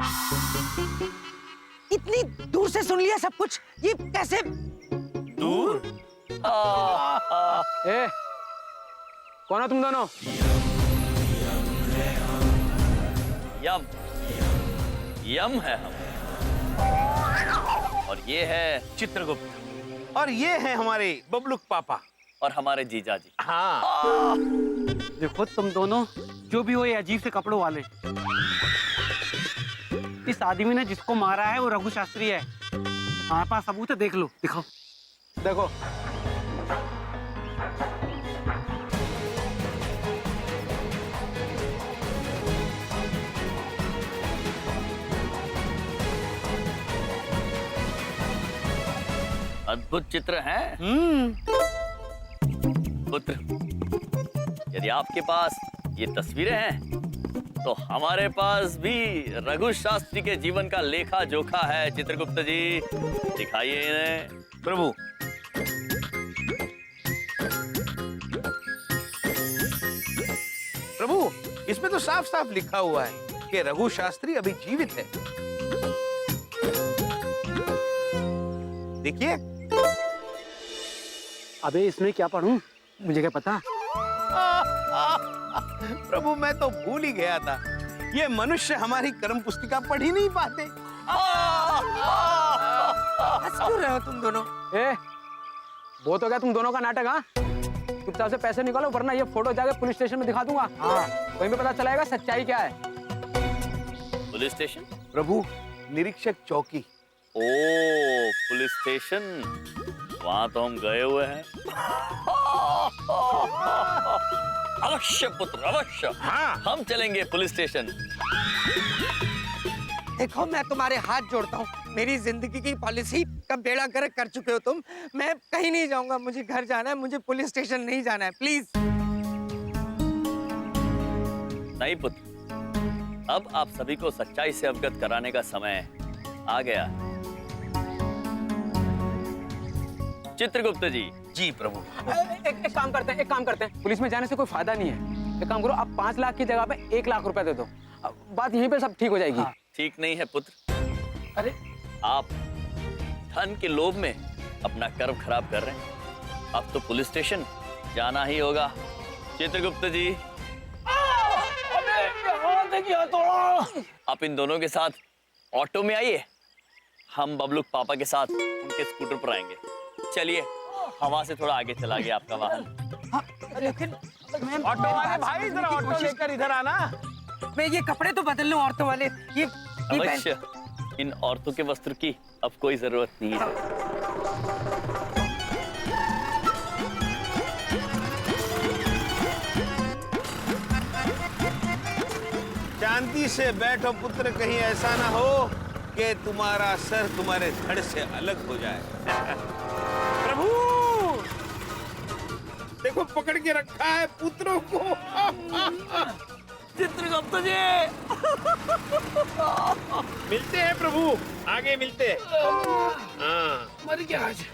इतनी दूर से सुन लिया सब कुछ? ये कैसे? दूर? ए, कौन हो तुम दोनों? यम, यम है हम। और ये है चित्रगुप्त। और ये है हमारे बबलुक पापा। और हमारे जीजा जी। हाँ। देखो तुम दोनों जो भी हो, ये अजीब से कपड़ों वाले। इस आदमी ने जिसको मारा है वो रघु शास्त्री है। हमारे पास सबूत है, देख लो, दिखाओ। देखो। अद्भुत चित्र है पुत्र। यदि आपके पास ये तस्वीरें हैं तो हमारे पास भी रघु शास्त्री के जीवन का लेखा जोखा है। चित्रगुप्त जी, दिखाइए इन्हें। प्रभु, प्रभु, इसमें तो साफ साफ लिखा हुआ है कि रघु शास्त्री अभी जीवित है। देखिए। अबे इसमें क्या पढ़ूं? मुझे क्या पता। प्रभु, मैं तो भूल ही गया था, ये मनुष्य हमारी कर्म पुस्तिका पढ़ ही नहीं पाते। हंस क्यों रहे हो तुम दोनों? बहुत हो गया तुम दोनों का नाटक। हाँ, चुपचाप से पैसे निकालो वरना ये फोटो जाके पुलिस स्टेशन में दिखा दूंगा। हाँ, वहीं पे पता चलेगा सच्चाई क्या है। Police station? प्रभु, निरीक्षक चौकी। ओ, पुलिस स्टेशन, वहां तो हम गए हुए हैं। अवश्य पुत्र, अवश्य। हाँ, हम चलेंगे पुलिस स्टेशन। देखो, मैं तुम्हारे हाथ जोड़ता हूँ, मेरी जिंदगी की पॉलिसी का बेड़ा गर्क कर चुके हो तुम। मैं कहीं नहीं जाऊंगा, मुझे घर जाना है, मुझे पुलिस स्टेशन नहीं जाना है, प्लीज। नहीं पुत्र, अब आप सभी को सच्चाई से अवगत कराने का समय आ गया। चित्रगुप्त जी। जी प्रभु। एक काम करते हैं, पुलिस में जाने से कोई फायदा नहीं है। एक काम करो, आप 5 लाख की जगह पे 1 लाख रुपए दे दो, बात यहीं पे सब ठीक हो जाएगी। हाँ। ठीक नहीं है पुत्र। अरे, आप धन के लोभ में अपना कर्म खराब कर रहे हैं। अब तो पुलिस स्टेशन जाना ही होगा। चित्रगुप्त जी, आप इन दोनों के साथ ऑटो में आइए, हम बबलू पापा के साथ उनके स्कूटर पर आएंगे। चलिए, हवा से थोड़ा आगे चला गया आपका वाहन। लेकिन ऑटो वाले भाई, जरा ऑटो लेकर इधर आना। मैं ये कपड़े तो बदल लूं औरतों वाले। ये अवश्य, इन औरतों के वस्त्र की अब कोई जरूरत नहीं है। शांति से बैठो पुत्र, कहीं ऐसा ना हो कि तुम्हारा सर तुम्हारे धड़ से अलग हो जाए। प्रभु, देखो पकड़ के रखा है पुत्रों को। चित्रगुप्त जी, मिलते हैं प्रभु, आगे मिलते हैं। हाँ, मर गया आज,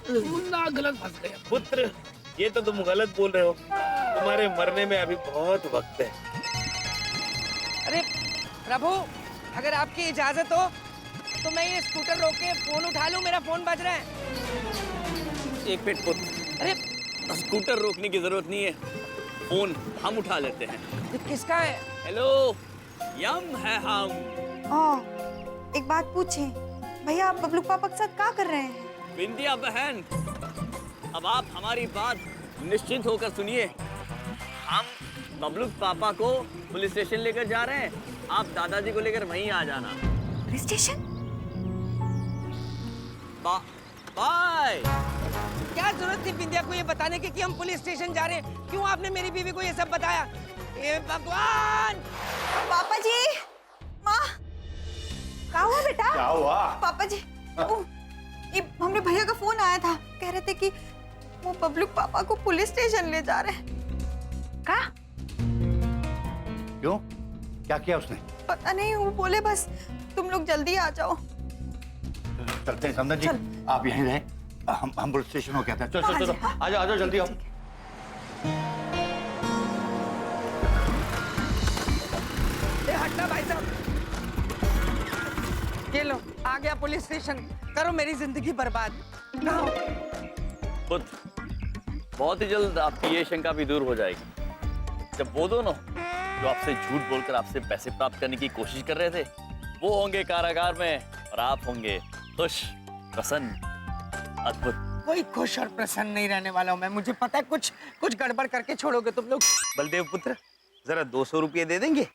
मुन्ना गलत फंस गया। पुत्र, ये तो तुम गलत बोल रहे हो, तुम्हारे मरने में अभी बहुत वक्त है। अरे प्रभु, अगर आपकी इजाजत हो तो मैं ये स्कूटर रोक के फोन उठा लूं, मेरा फोन बज रहा है। एक मिनट पुत्र, अरे स्कूटर रोकने की जरूरत नहीं है, फोन हम उठा लेते हैं। ये किसका है? हेलो, यम है हम। एक बात पूछें भैया, आप बबलू पापा के साथ क्या कर रहे हैं? बिंदिया बहन, अब आप हमारी बात निश्चिंत होकर सुनिए। हम बबलू पापा को पुलिस स्टेशन लेकर जा रहे हैं, आप दादाजी को लेकर वहीं आ जाना। Police station? बाय। क्या जरूरत थी बिंदिया को ये बताने की कि हम पुलिस स्टेशन जा रहे हैं? क्यों आपने मेरी बीवी को ये सब बताया? हे भगवान! पापा जी, माँ, क्या हुआ बेटा? क्या हुआ? पापा जी, ये हमने भैया का फोन आया था, कह रहे थे कि वो बबलू पापा को पुलिस स्टेशन ले जा रहे हैं। क्या? क्यों? क्या किया उसने? पता नहीं, वो बोले बस तुम लोग जल्दी आ जाओ। चलते हैं समझ जी, आप यहीं रहे, हम पुलिस स्टेशन हो गया था। चलो चलो चलो, आ जाओ जल्दी आओ। हटना भाई साहब, ये लो, आ गया पुलिस स्टेशन। करो मेरी जिंदगी बर्बाद। पुत्र, बहुत ही जल्द आपकी ये शंका भी दूर हो जाएगी। जब वो दोनों जो आपसे झूठ बोलकर आपसे पैसे प्राप्त करने की कोशिश कर रहे थे, वो होंगे कारागार में और आप होंगे खुश, प्रसन्न, अद्भुत। कोई खुश और प्रसन्न नहीं रहने वाला हूँ मैं। मुझे पता है कुछ गड़बड़ करके छोड़ोगे तुम लोग। बलदेव पुत्र, जरा 200 रुपये दे देंगे?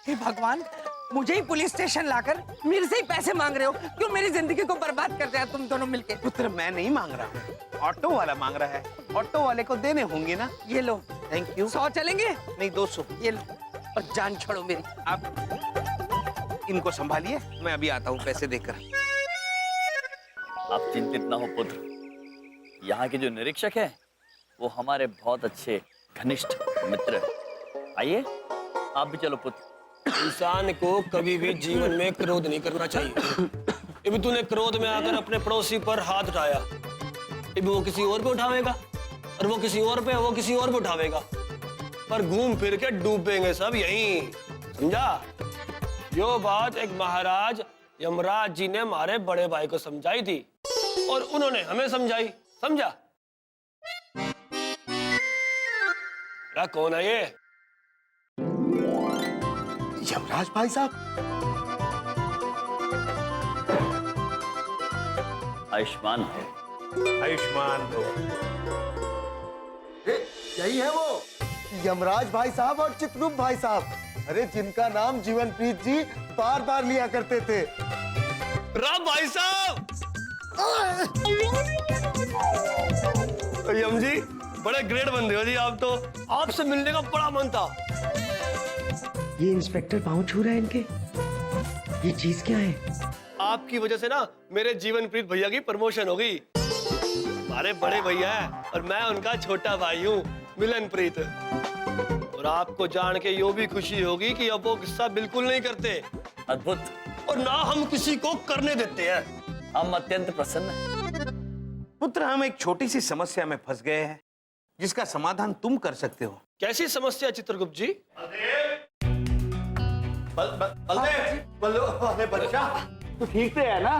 हे भगवान, मुझे ही पुलिस स्टेशन लाकर मेरे से ही पैसे मांग रहे हो? क्यों मेरी जिंदगी को बर्बाद कर दिया तुम दोनों मिलके? पुत्र मैं नहीं मांग रहा हूँ, ऑटो वाला मांग रहा है। ऑटो वाले को देने होंगे ना। ये लो। Thank you. 100 चलेंगे? नहीं 200। ये लो और जान छोड़ो मेरी। आप इनको संभालिए, मैं अभी आता हूँ पैसे देकर। आप चिंतित ना हो पुत्र, यहाँ के जो निरीक्षक है वो हमारे बहुत अच्छे घनिष्ठ मित्र हैं। आइए आप भी चलो पुत्र। इंसान को कभी भी जीवन में क्रोध नहीं करना चाहिए। अभी तूने क्रोध में आकर अपने पड़ोसी पर हाथ उठाया, अभी वो किसी और पे उठावेगा, और वो किसी और पे, वो किसी और पे उठावेगा, पर घूम फिर के डूबेंगे सब यहीं, समझा? यो बात एक महाराज यमराज जी ने हमारे बड़े भाई को समझाई थी और उन्होंने हमें समझाई, समझा? क्या कौन है ये? यमराज भाई साहब। आयुष्मान हो। आयुष्मान हो। यही है वो यमराज भाई साहब और चित्रगुप्त भाई साहब, अरे जिनका नाम जीवनप्रीत जी बार बार लिया करते थे। राम भाई साहब। यम जी बड़े ग्रेट बंदे हो जी आप तो, आपसे मिलने का बड़ा मन था। ये इंस्पेक्टर पाँव छू रहा है इनके, ये चीज क्या है? आपकी वजह से ना मेरे जीवनप्रीत भैया की प्रमोशन हो गई। हमारे बड़े भैया हैं और मैं उनका छोटा भाई हूँ मिलनप्रीत। और आपको जान के यो भी खुशी होगी कि अब वो गुस्सा बिल्कुल नहीं करते। अद्भुत। और ना हम किसी को करने देते हैं। हम अत्यंत प्रसन्न हैं। पुत्र हम एक छोटी सी समस्या में फंस गए हैं जिसका समाधान तुम कर सकते हो। कैसी समस्या चित्रगुप्त जी? बच्चा तू ठीक से है ना?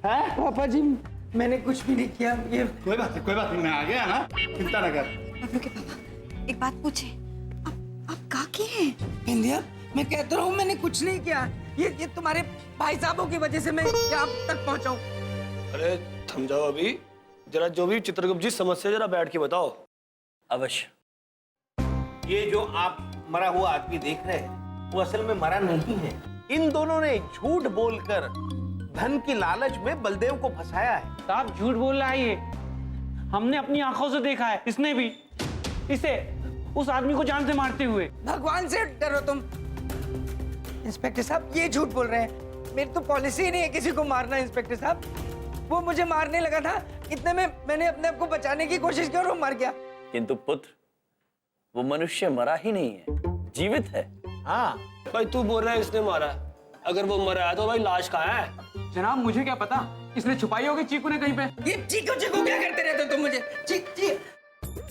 है पापा जी मैंने कुछ भी नहीं किया। ये कोई बात नहीं, मैं आ गया ना, चिंता न कर। बबलू के पापा एक बात पूछे, आप कहाँ के हैं? इंदिया मैं कहता रहा हूँ मैंने कुछ नहीं किया। ये तुम्हारे भाई साहबों की वजह से मैं यहाँ तक पहुँचा हूँ। अरे थम जाओ अभी, जरा जो भी चित्रगुप्त जी समस्या जरा बैठ के बताओ। अवश्य। ये जो आप मरा हुआ आदमी देख रहे हैं वो असल में मरा नहीं है। इन दोनों ने झूठ बोलकर धन की लालच में बलदेव को फंसाया है। साहब झूठ बोल रहा है ये, हमने अपनी आंखों से देखा है। इसने भी इसे उस आदमी को जान से मारते हुए। भगवान से डरो तुम। इंस्पेक्टर साहब ये झूठ बोल रहे हैं, मेरी तो पॉलिसी ही नहीं है किसी को मारना। इंस्पेक्टर साहब वो मुझे मारने लगा था, इतने में मैंने अपने आप को बचाने की कोशिश की और वो मर गया। किंतु पुत्र वो मनुष्य मरा ही नहीं है, जीवित है। हाँ भाई तू बोल रहा है इसने मारा है, अगर वो मरा है तो भाई लाश कहाँ है? जनाब मुझे क्या पता, इसने छुपाई होगी चीकू ने कहीं पे। ये चीकू चीकू क्या करते रहते हो तुम मुझे?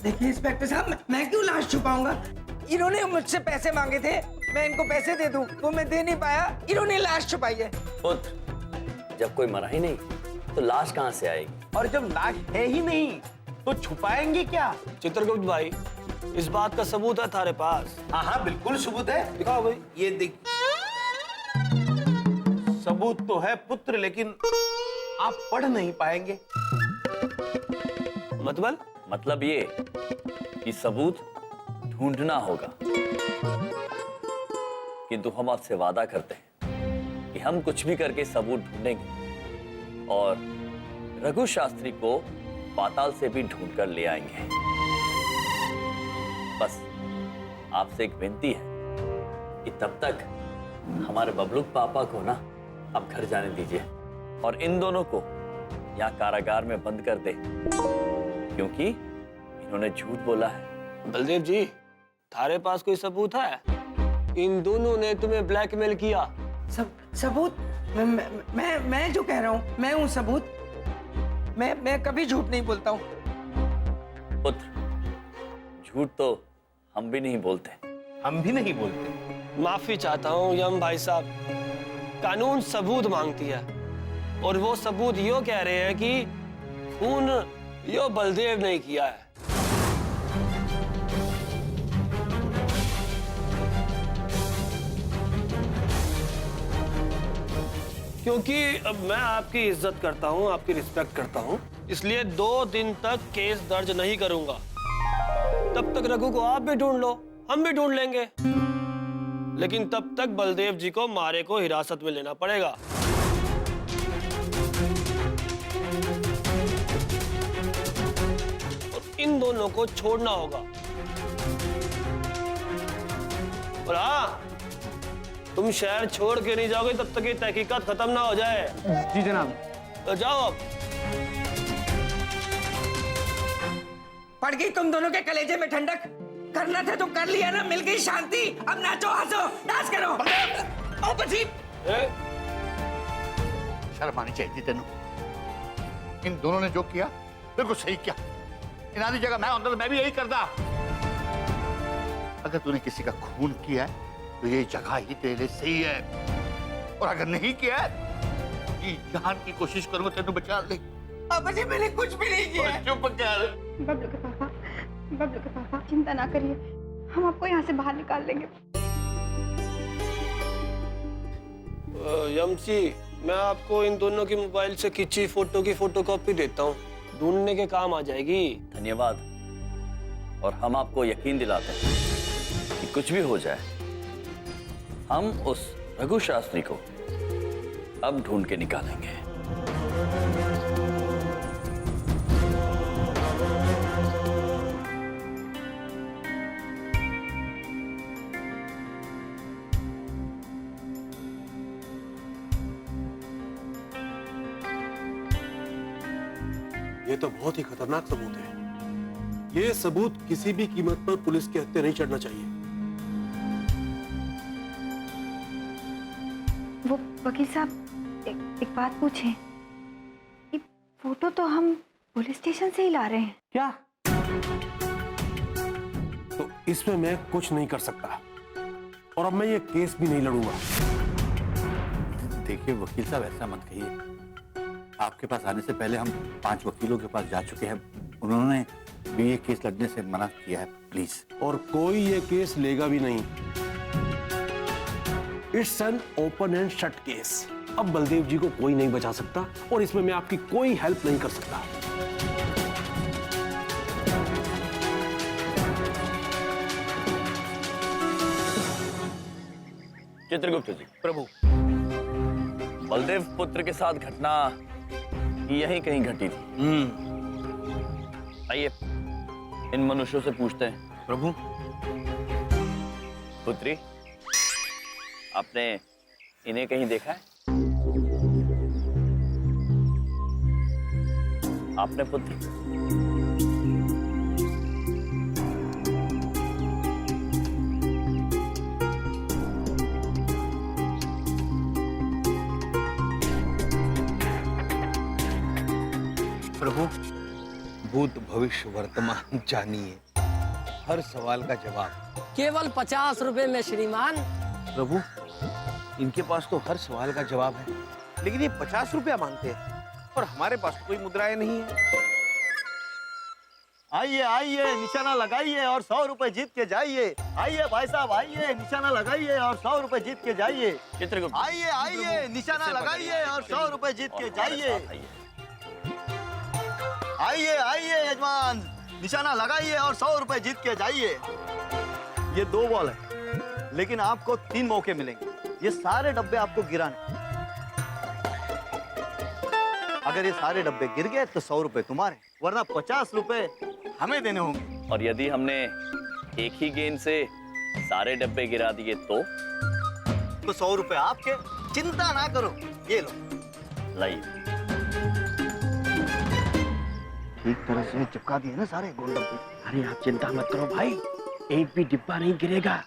देखिए इंस्पेक्टर साहब मैं क्यों लाश छुपाऊंगा? इन्होंने मुझसे पैसे मांगे थे, मैं इनको पैसे दे दूं, वो मैं दे नहीं पाया, इन्होंने लाश छुपाई है। पुत्र जब कोई मरा ही नहीं तो लाश कहाँ से आएगी? और जब लाश है ही नहीं तो छुपाएंगे क्या? चित्रगुप्त भाई इस बात का सबूत है थारे पास? हाँ बिल्कुल सबूत है। दिखाओ भाई। ये देख, सबूत तो है पुत्र, लेकिन आप पढ़ नहीं पाएंगे। मतलब ये कि सबूत ढूंढना होगा। किंतु हम आपसे वादा करते हैं कि हम कुछ भी करके सबूत ढूंढेंगे और रघु शास्त्री को पाताल से भी ढूंढ कर ले आएंगे। बस आपसे एक विनती है कि तब तक हमारे बबलू पापा को ना अब घर जाने दीजिए और इन दोनों को यहाँ कारागार में बंद कर दे, क्योंकि इन्होंने झूठ बोला है। बलदेव जी थारे पास कोई सबूत है? इन दोनों ने तुम्हें ब्लैकमेल किया। सबूत? मैं जो कह रहा हूँ मैं हूँ सबूत। मैं कभी झूठ नहीं बोलता हूँ। पुत्र झूठ तो हम भी नहीं बोलते। हम भी नहीं बोलते। माफी चाहता हूँ यम भाई साहब, कानून सबूत मांगती है और वो सबूत यो कह रहे हैं कि खून यो बलदेव ने किया है। क्योंकि अब मैं आपकी इज्जत करता हूँ, आपकी रिस्पेक्ट करता हूँ, इसलिए 2 दिन तक केस दर्ज नहीं करूंगा। तब तक रघु को आप भी ढूंढ लो, हम भी ढूंढ लेंगे। लेकिन तब तक बलदेव जी को मारे को हिरासत में लेना पड़ेगा। और इन दोनों को छोड़ना होगा। और हाँ, तुम शहर छोड़ के नहीं जाओगे तब तक ये तहकीकात खत्म ना हो जाए। जी जनाब। तो जाओ अब। पड़ गई तुम दोनों के कलेजे में ठंडक। करना था तो कर लिया ना, मिल गई शांति। अब नाचो, हंसो, डांस करो। ओ बजी। शर्म आनी चाहिए तेनू। इन दोनों ने जो किया बिल्कुल सही किया। इन्हां जगह मैं होता तो मैं भी यही करता। अगर तूने किसी का खून किया है तो ये जगह ही तेरे लिए सही है, और अगर नहीं किया है ये जान की कोशिश करूंगा तेनू बचा ले। अब जी मैंने कुछ भी नहीं किया। चुप कर। बबलू के पापा चिंता ना करिए, हम आपको यहाँ से बाहर निकाल लेंगे। यमसी, मैं आपको इन दोनों की मोबाइल से खींची फोटो की फोटोकॉपी देता हूँ, ढूंढने के काम आ जाएगी। धन्यवाद। और हम आपको यकीन दिलाते हैं कि कुछ भी हो जाए हम उस रघु शास्त्री को अब ढूंढ के निकालेंगे। ये तो बहुत ही खतरनाक सबूत है। ये सबूत किसी भी कीमत पर पुलिस के हत्थे नहीं चढ़ना चाहिए। वो वकील साहब एक बात पूछें, ये फोटो तो हम पुलिस स्टेशन से ही ला रहे हैं। क्या? तो इसमें मैं कुछ नहीं कर सकता, और अब मैं ये केस भी नहीं लड़ूंगा। देखिए वकील साहब, ऐसा मत कहिए। आपके पास आने से पहले हम 5 वकीलों के पास जा चुके हैं, उन्होंने भी ये केस लड़ने से मना किया है। प्लीज। और कोई ये केस लेगा भी नहीं। It's an open and shut case. अब बलदेव जी को कोई नहीं बचा सकता, और इसमें मैं आपकी कोई हेल्प नहीं कर सकता। चित्रगुप्त जी। प्रभु। बलदेव पुत्र के साथ घटना यहीं कहीं घटी थी। आइए इन मनुष्यों से पूछते हैं। प्रभु। पुत्री, आपने इन्हें कहीं देखा है? आपने पुत्री? प्रभु, भूत भविष्य वर्तमान जानिए, हर सवाल का जवाब केवल 50 रुपए में श्रीमान। प्रभु, इनके पास तो हर सवाल का जवाब है, लेकिन ये 50 रुपया मांगते हैं, और हमारे पास तो कोई मुद्राएं नहीं है। आइए आइए, निशाना लगाइए और 100 रुपए जीत के जाइए। आइए भाई साहब, आइए निशाना लगाइए और 100 रुपए जीत के जाइए। चित्रगुप्त। आइए आइए, निशाना लगाइए और 100 रुपए जीत के जाइए। आइए आइए यजमान, निशाना लगाइए और 100 रुपए जीत के जाइए। ये 2 बॉल है, लेकिन आपको 3 मौके मिलेंगे। ये सारे डब्बे आपको गिराने। अगर ये सारे डब्बे गिर गए तो 100 रुपए तुम्हारे, वरना 50 रुपए हमें देने होंगे। और यदि हमने एक ही गेंद से सारे डब्बे गिरा दिए तो 100 रुपए आपके। चिंता ना करो, ये लो। लाइए। ठीक तरह से चिपका दिए ना सारे गोल डब्बे। अरे आप चिंता मत करो भाई, एक भी डिब्बा नहीं गिरेगा।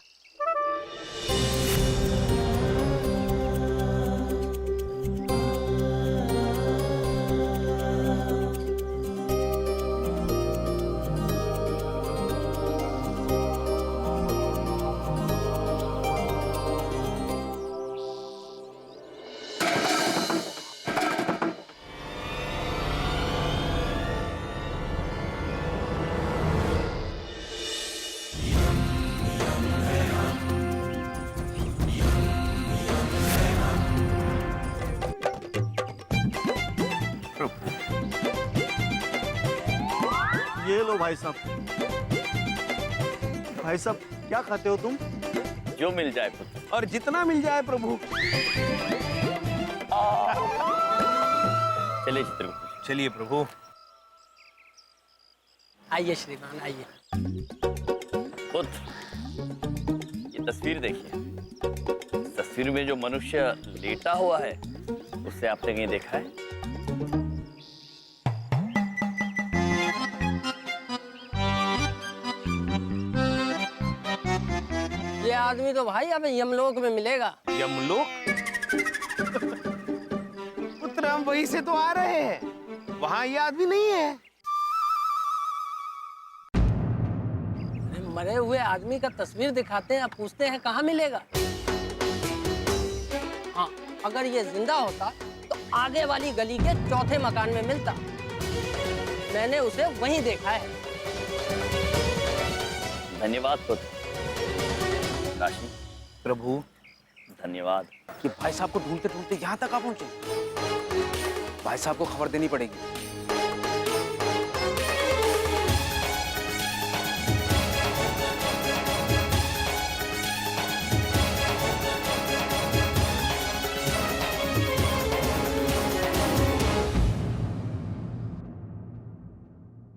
ये लो भाई साहब। भाई साहब क्या खाते हो तुम? जो मिल जाए पुत्र। और जितना मिल जाए प्रभु। चलिए चित्रगुप्त। चलिए प्रभु। आइए श्रीमान आइए। पुत्र, ये तस्वीर देखिए। इस तस्वीर में जो मनुष्य लेटा हुआ है उससे आपने कहीं देखा है? ये आदमी तो भाई अब यमलोक में मिलेगा। यमलोक? पुत्र हम वहीं से तो आ रहे हैं, वहां ये आदमी नहीं है। मरे हुए आदमी का तस्वीर दिखाते हैं, अब पूछते हैं कहाँ मिलेगा। हाँ, अगर ये जिंदा होता तो आगे वाली गली के चौथे मकान में मिलता। मैंने उसे वहीं देखा है। धन्यवाद पुत्र। काशी प्रभु धन्यवाद। कि भाई साहब को ढूंढते ढूंढते यहाँ तक आ पहुंचे। भाई साहब को खबर देनी पड़ेगी।